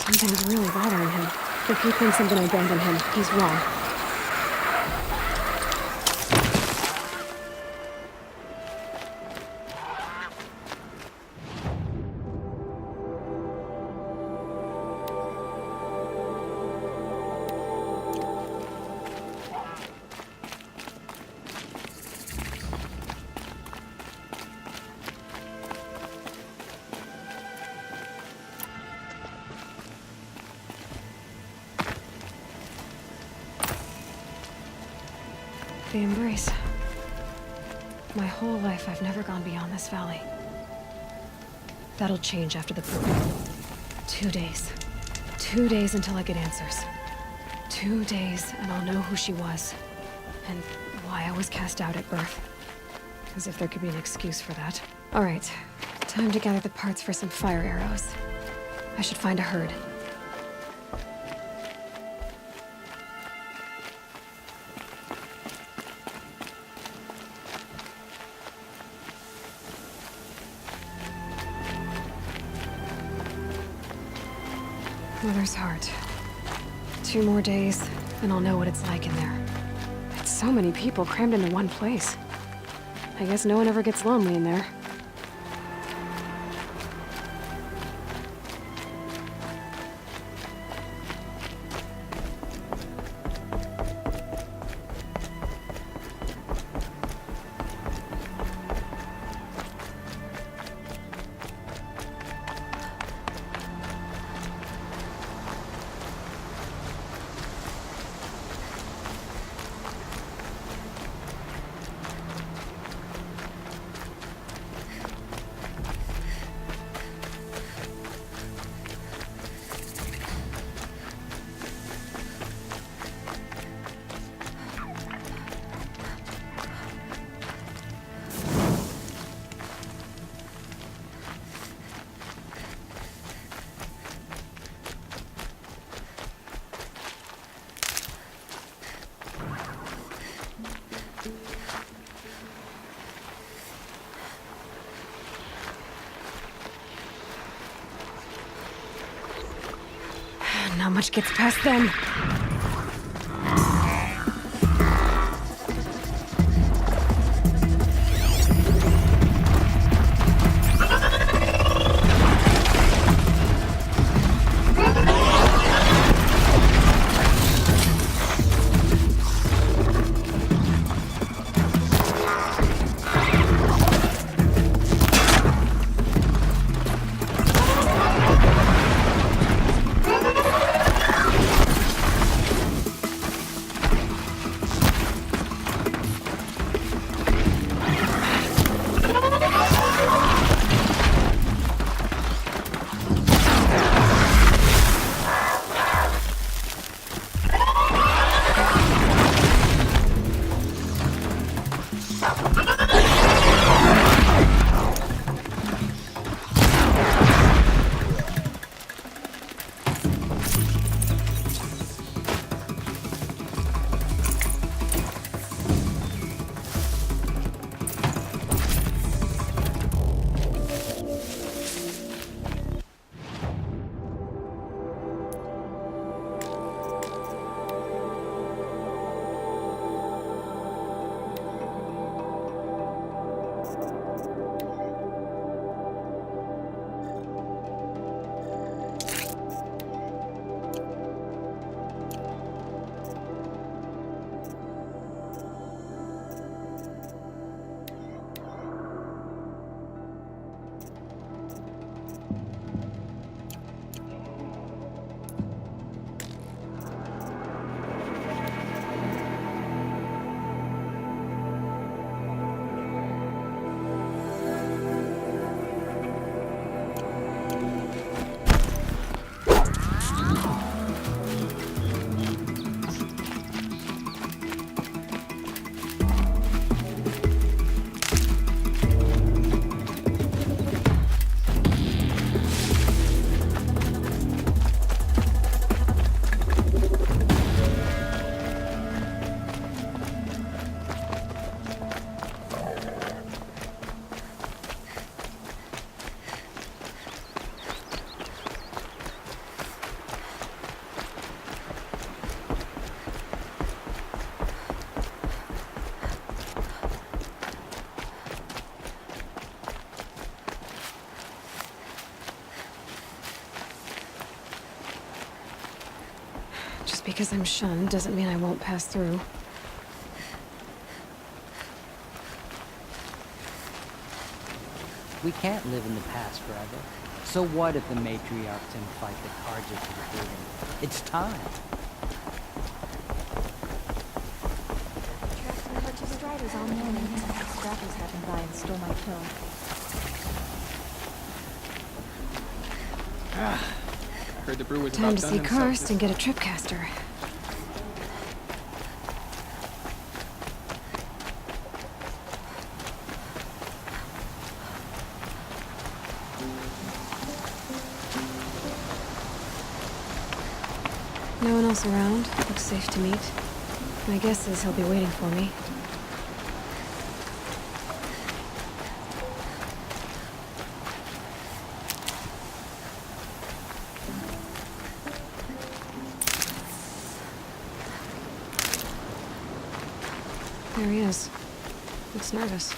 Something's really bothering him. If he thinks I'm gonna abandon him, he's wrong. The embrace. My whole life, I've never gone beyond this valley. That'll change after the program. 2 days. 2 days until I get answers. 2 days, and I'll know who she was. And why I was cast out at birth. As if there could be an excuse for that. Alright, time to gather the parts for some fire arrows. I should find a herd. Mother's heart. 2 more days, and I'll know what it's like in there. It's so many people crammed into one place. I guess no one ever gets lonely in there. Not much gets past them. because I'm shunned doesn't mean I won't pass through. We can't live in the past forever. So what if the matriarchs invite the Carja to the building? It's time. Tracked my bunch of striders all morning. Scrappers happened by and stole my kill. I heard the brew was Time about to done see himself Karst this and get a time. tripcaster. No one else around. Looks safe to meet. My guess is he'll be waiting for me. There he is. Looks nervous.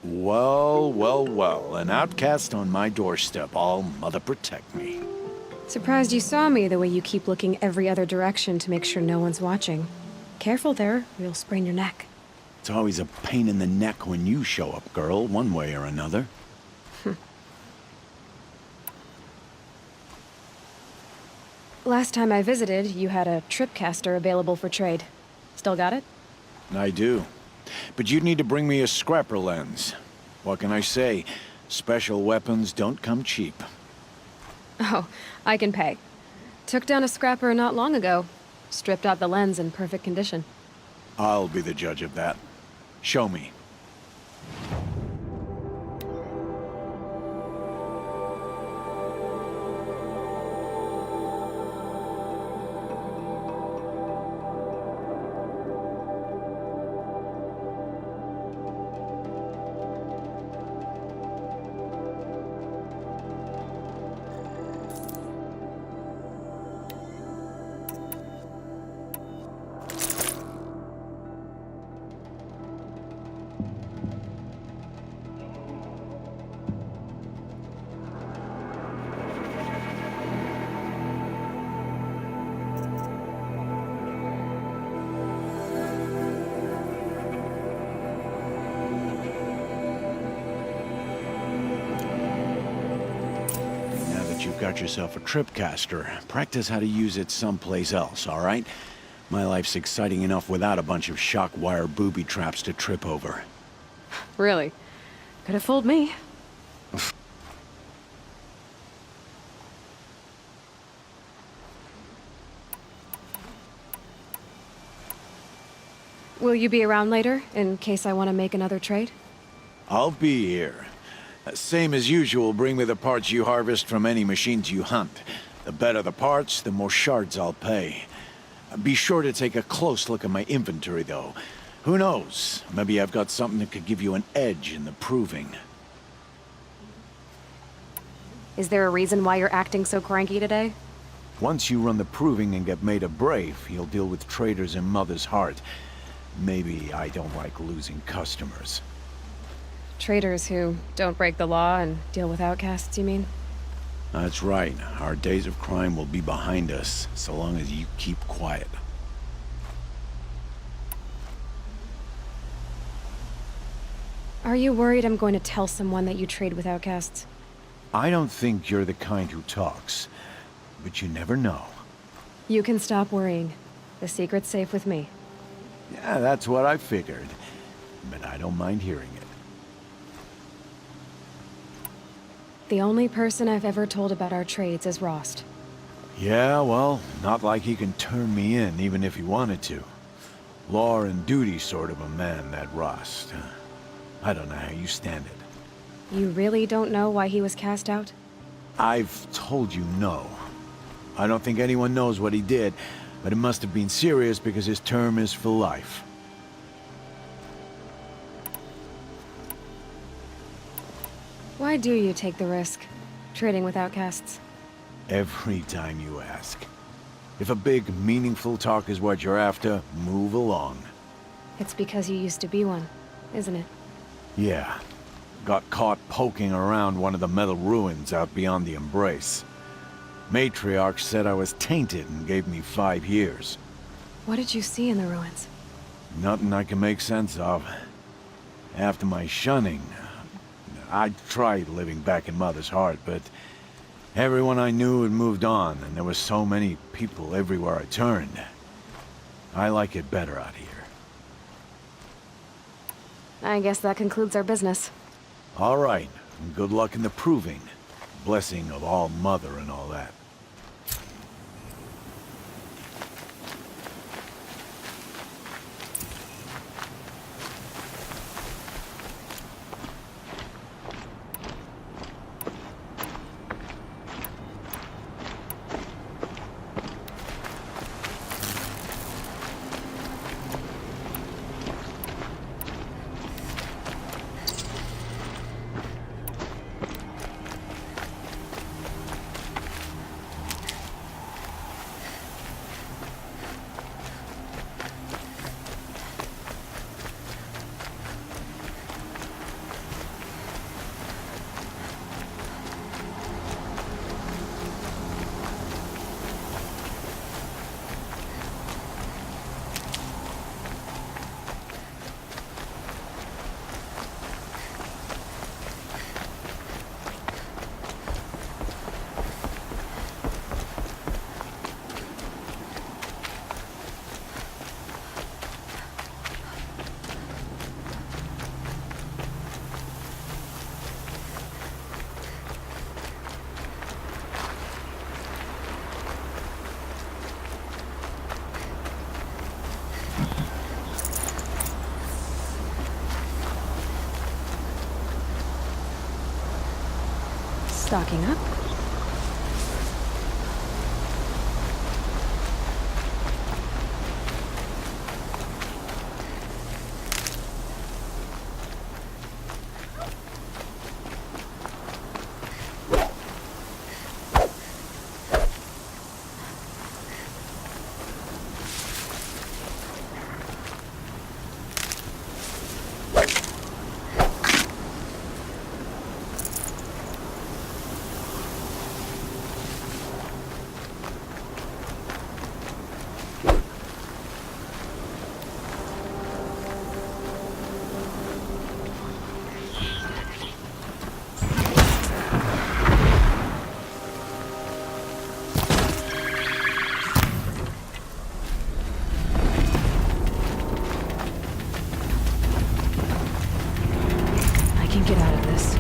Well, well, well. An outcast on my doorstep. All mother protect me. Surprised you saw me the way you keep looking every other direction to make sure no one's watching. Careful there, or you'll sprain your neck. It's always a pain in the neck when you show up, girl, one way or another. Last time I visited, you had a tripcaster available for trade. Still got it? I do. But you'd need to bring me a scrapper lens. What can I say? Special weapons don't come cheap. Oh, I can pay. Took down a scrapper not long ago. Stripped out the lens in perfect condition. I'll be the judge of that. Show me. You've got yourself a tripcaster. Practice how to use it someplace else, all right? My life's exciting enough without a bunch of shock wire booby traps to trip over. Really? Could have fooled me. Will you be around later, in case I want to make another trade? I'll be here. Same as usual, bring me the parts you harvest from any machines you hunt. The better the parts, the more shards I'll pay. Be sure to take a close look at my inventory, though. Who knows? Maybe I've got something that could give you an edge in the proving. Is there a reason why you're acting so cranky today? Once you run the proving and get made a brave, you'll deal with traitors in Mother's Heart. Maybe I don't like losing customers. Traitors who don't break the law and deal with outcasts, you mean? That's right. Our days of crime will be behind us, so long as you keep quiet. Are you worried I'm going to tell someone that you trade with outcasts? I don't think you're the kind who talks, but you never know. You can stop worrying. The secret's safe with me. Yeah, that's what I figured, but I don't mind hearing it. The only person I've ever told about our trades is Rost. Yeah, well, not like he can turn me in, even if he wanted to. Law and duty sort of a man, that Rost. I don't know how you stand it. You really don't know why he was cast out? I've told you no. I don't think anyone knows what he did, but it must have been serious because his term is for life. Why do you take the risk, trading with outcasts? Every time you ask. If a big, meaningful talk is what you're after, move along. It's because you used to be one, isn't it? Yeah. got caught poking around one of the metal ruins out beyond the Embrace. Matriarch said I was tainted and gave me 5 years. What did you see in the ruins? Nothing I can make sense of. After my shunning, I tried living back in Mother's heart, but everyone I knew had moved on, and there were so many people everywhere I turned. I like it better out here. I guess that concludes our business. All right, and good luck in the proving. Blessing of All Mother and all that. Stocking up? Get out of this.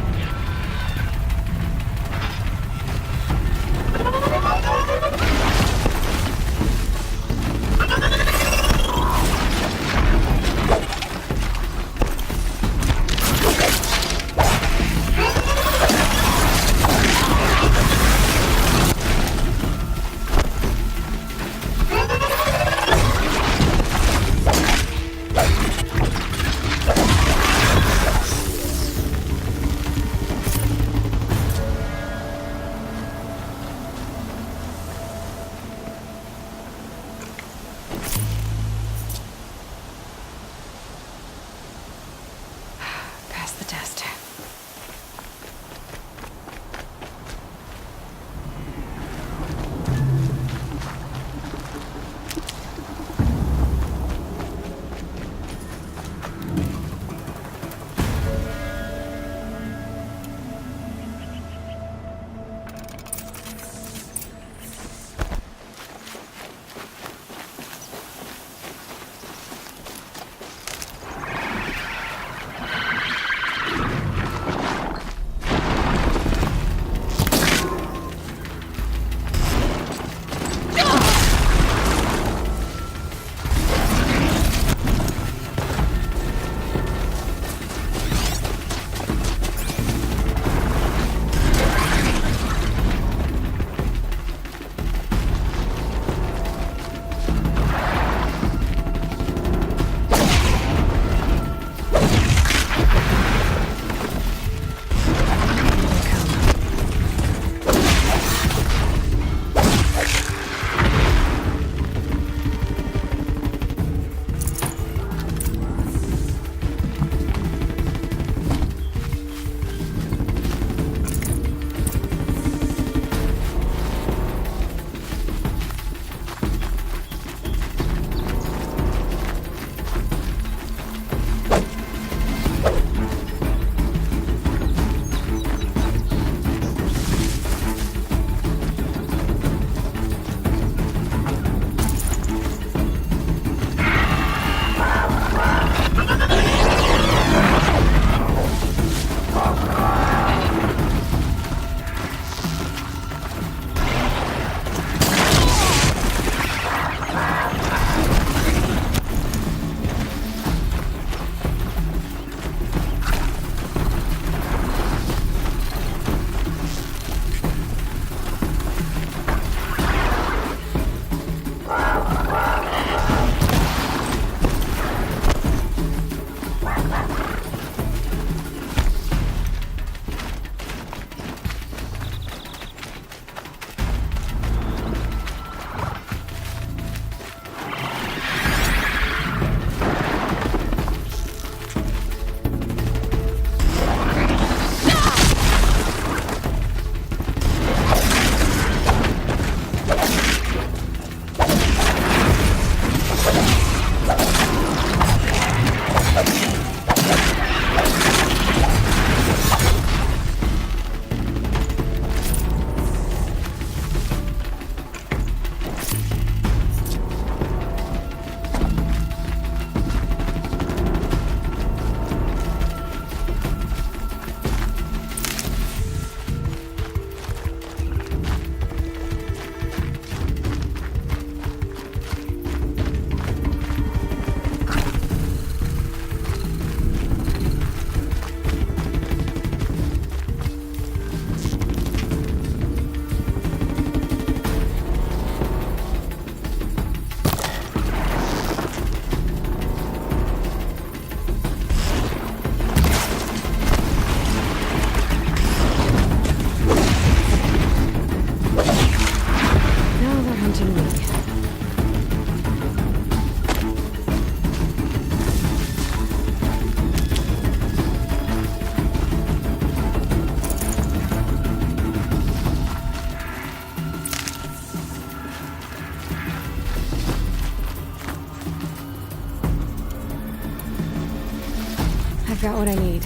I've got what I need.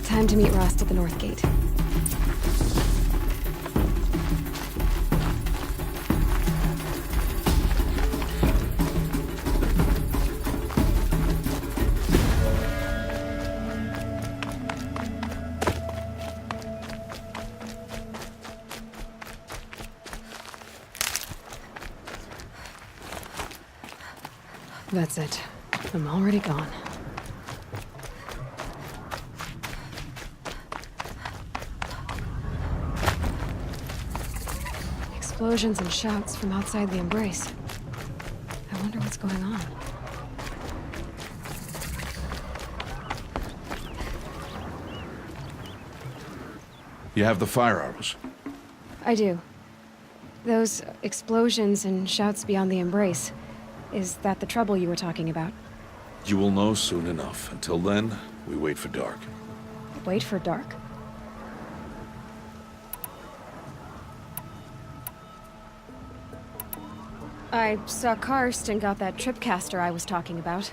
Time to meet Rost at the North Gate. That's it. I'm already gone. Explosions and shouts from outside the embrace. I wonder what's going on. You have the fire arrows? I do. Those explosions and shouts beyond the embrace. Is that the trouble you were talking about? You will know soon enough. Until then, we wait for dark. Wait for dark? I saw Karst and got that tripcaster I was talking about.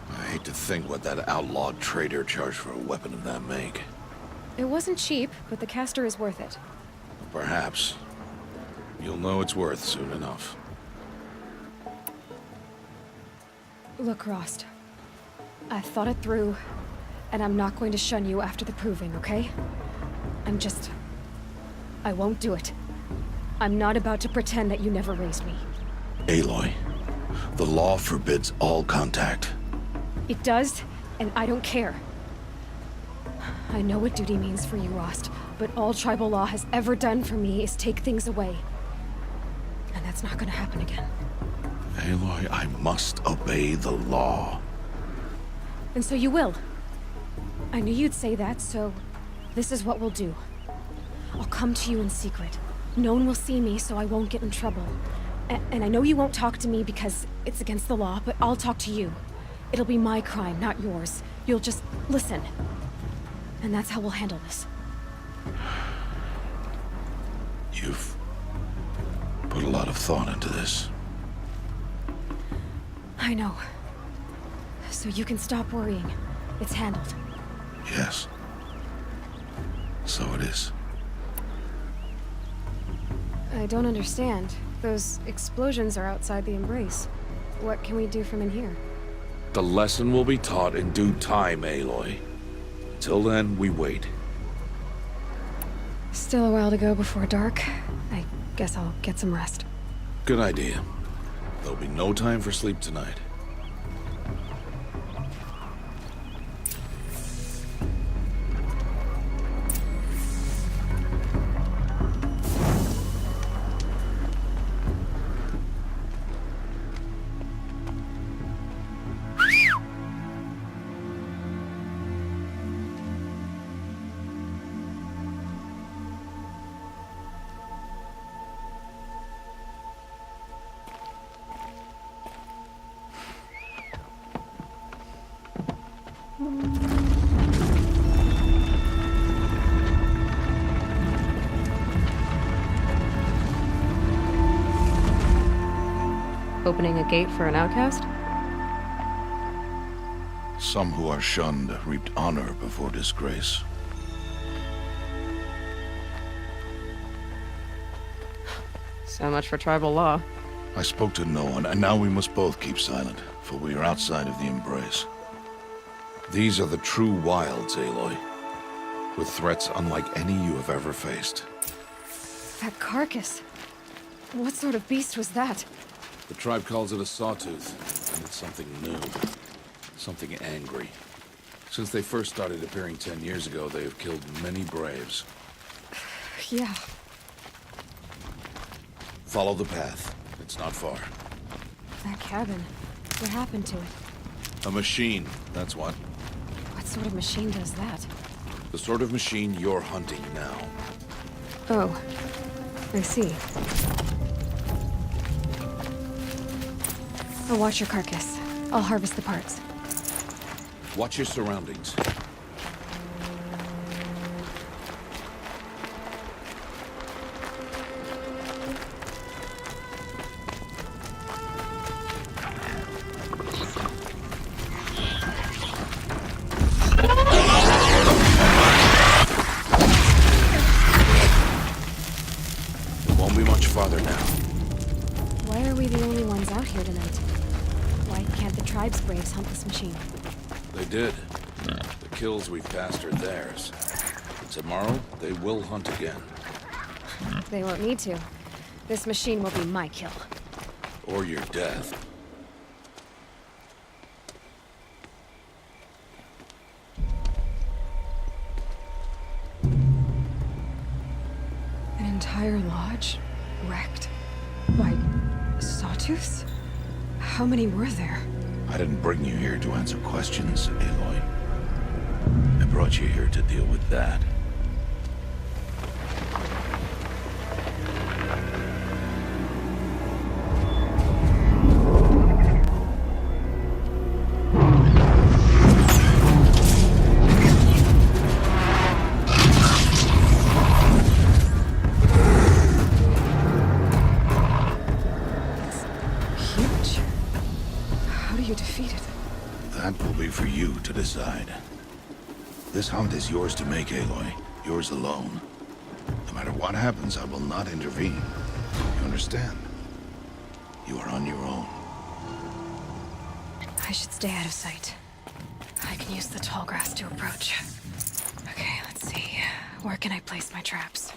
I hate to think what that outlawed trader charged for a weapon of that make. It wasn't cheap, but the caster is worth it. Perhaps. You'll know it's worth soon enough. Look, Rost. I've thought it through, and I'm not going to shun you after the proving, okay? I won't do it. I'm not about to pretend that you never raised me. Aloy, the law forbids all contact. It does, and I don't care. I know what duty means for you, Rost, but all tribal law has ever done for me is take things away. And that's not gonna happen again. Aloy, I must obey the law. And so you will. I knew you'd say that, so this is what we'll do. I'll come to you in secret. No one will see me, so I won't get in trouble. And I know you won't talk to me because it's against the law, but I'll talk to you. It'll be my crime, not yours. You'll just listen. And that's how we'll handle this. You've put a lot of thought into this. I know. So you can stop worrying. It's handled. Yes. So it is. I don't understand. Those explosions are outside the embrace. What can we do from in here? The lesson will be taught in due time, Aloy. Till then, we wait. Still a while to go before dark. I guess I'll get some rest. Good idea. There'll be no time for sleep tonight. Opening a gate for an outcast? Some who are shunned reaped honor before disgrace. So much for tribal law. I spoke to no one, and now we must both keep silent, for we are outside of the embrace. These are the true wilds, Aloy, with threats unlike any you have ever faced. That carcass. What sort of beast was that? The tribe calls it a sawtooth, and it's something new. Something angry. Since they first started appearing 10 years ago, they have killed many braves. Yeah. Follow the path. It's not far. That cabin. What happened to it? A machine, that's what. What sort of machine does that? The sort of machine you're hunting now. Oh. I see. I'll watch your carcass. I'll harvest the parts. Watch your surroundings. It won't be much farther now. Why are we the only ones out here tonight? Why can't the tribe's braves hunt this machine? They did. The kills we've passed are theirs. Tomorrow, they will hunt again. They won't need to. This machine will be my kill. Or your death. An entire lodge? Wrecked? By sawtooths? How many were there? I didn't bring you here to answer questions, Aloy. I brought you here to deal with that. Huge. How do you defeat it? That will be for you to decide. This hunt is yours to make, Aloy. Yours alone. No matter what happens, I will not intervene. You understand? You are on your own. I should stay out of sight. I can use the tall grass to approach. Okay, let's see. Where can I place my traps?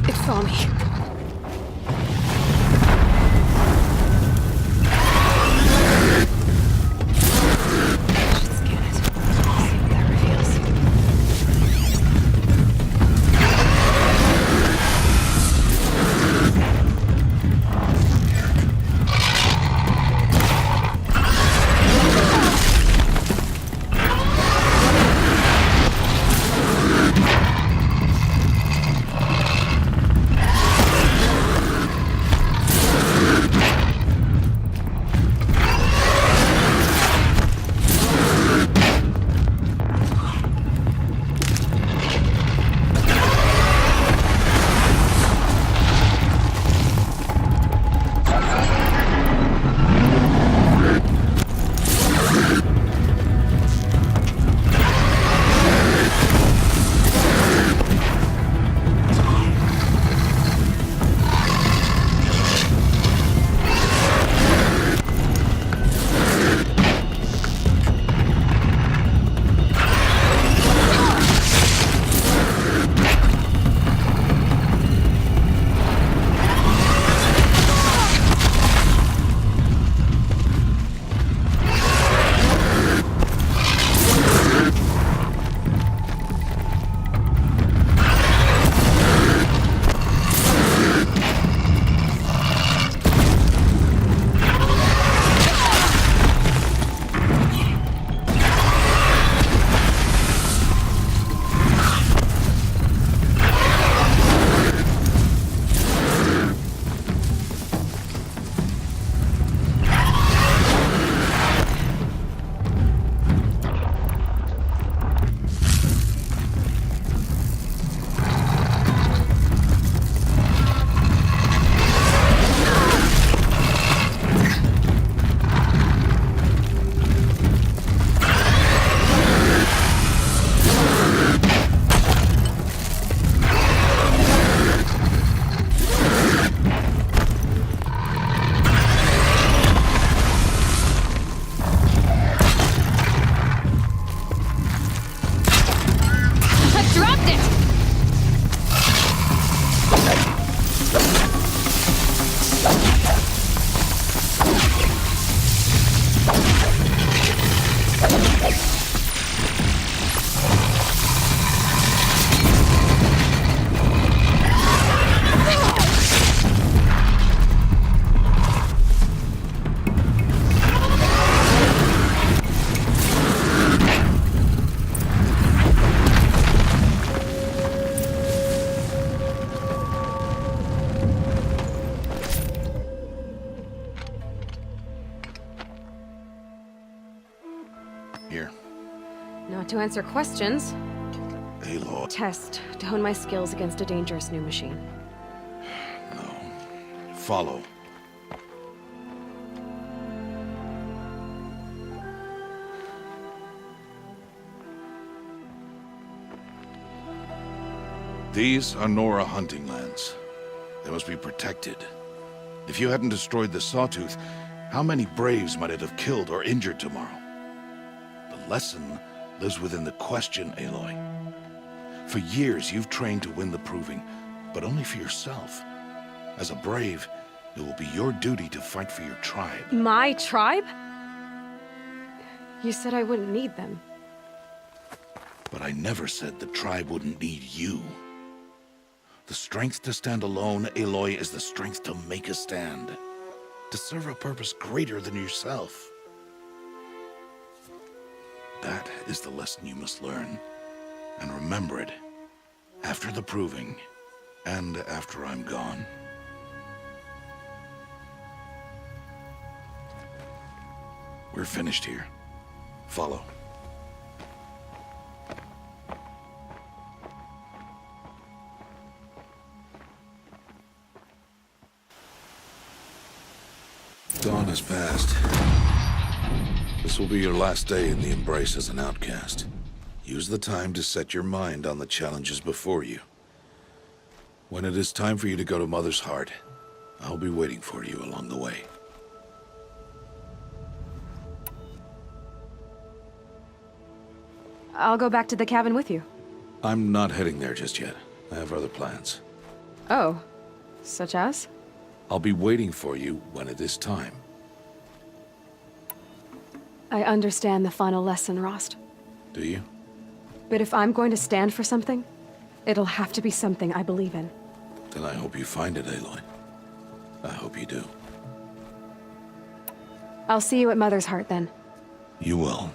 It saw me. Here. Not to answer questions. Aloy. Test to hone my skills against a dangerous new machine. No. Follow. These are Nora hunting lands. They must be protected. If you hadn't destroyed the Sawtooth, how many Braves might it have killed or injured tomorrow? The lesson lives within the question, Aloy. For years, you've trained to win the Proving, but only for yourself. As a Brave, it will be your duty to fight for your tribe. My tribe? You said I wouldn't need them. But I never said the tribe wouldn't need you. The strength to stand alone, Aloy, is the strength to make a stand. To serve a purpose greater than yourself. That is the lesson you must learn. And remember it. After the Proving, and after I'm gone. We're finished here. Follow. Dawn has passed. This will be your last day in the Embrace as an outcast. Use the time to set your mind on the challenges before you. When it is time for you to go to Mother's Heart, I'll be waiting for you along the way. I'll go back to the cabin with you. I'm not heading there just yet. I have other plans. Oh, such as? I'll be waiting for you when it is time. I understand the final lesson, Rost. Do you? But if I'm going to stand for something, it'll have to be something I believe in. Then I hope you find it, Aloy. I hope you do. I'll see you at Mother's Heart then. You will.